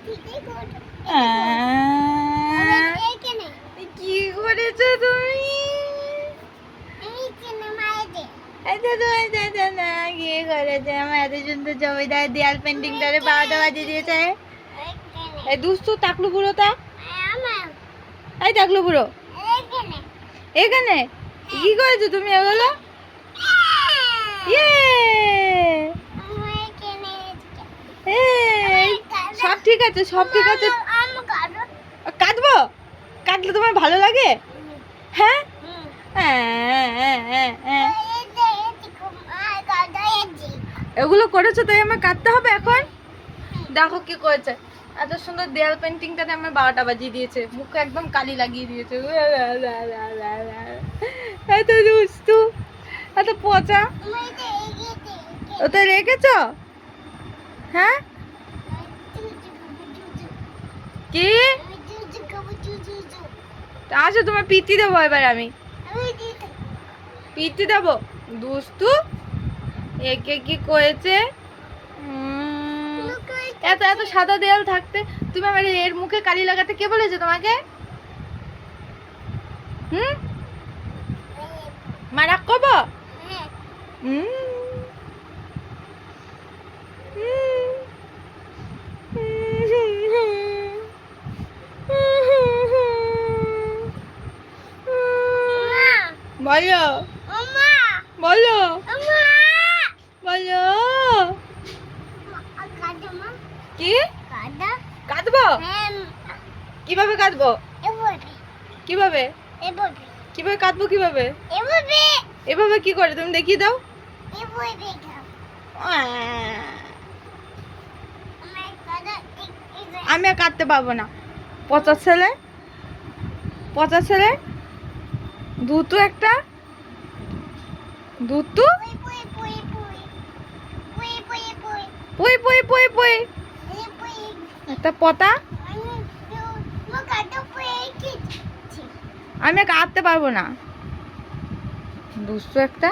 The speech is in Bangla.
কি করেছো তুমি? কি করেছে আমার এত সুন্দর জমিদার দেয়াল পেন্টিংটারে 12টা বাজিয়ে দিয়েছে। এই দুস্তু টাকলু বুড়োটা, এই টাকলু বুড়ো এখানে কি করেছো তুমি এগুলো? সব ঠিক আছে, সব ঠিক আছে। কাটবো? কাটলে তোমার ভালো লাগে? হ্যাঁ, এগুলো করেছো তাই আমার কাটতে হবে এখন? দেখো কি করেছে, এত সুন্দর দেয়াল পেন্টিংটাতে আমার 12টা বাজিয়ে দিয়েছে, মুখে একদম কালি লাগিয়ে দিয়েছে। এত দুষ্টু, এত পচা। ওটা রেখেছ? হ্যাঁ কি? আচ্ছা তোমার পিটি দেবো এবার, আমি পিটি দেবো। দুষ্টু, একে কি করেছে? এত এত সাদা দেয়াল থাকতে তুমি আমার এর মুখে কালি লাগাতে কে বলেছে তোমাকে? মারাক কব? বলো বলো বলো। কি কাটবো? কিভাবে কাটবো? কিভাবে কিভাবে কাটবো? কিভাবে এভাবে কি করে তুমি দেখিয়ে দাও। আমি আর কাটতে পারবো না। পচা ছেলে, পচা ছেলে, দুটো একটা দুটো পুই পুই পুই পুই একটা পতা। আমি কাটতে পারবো না, দুষ্টু একটা।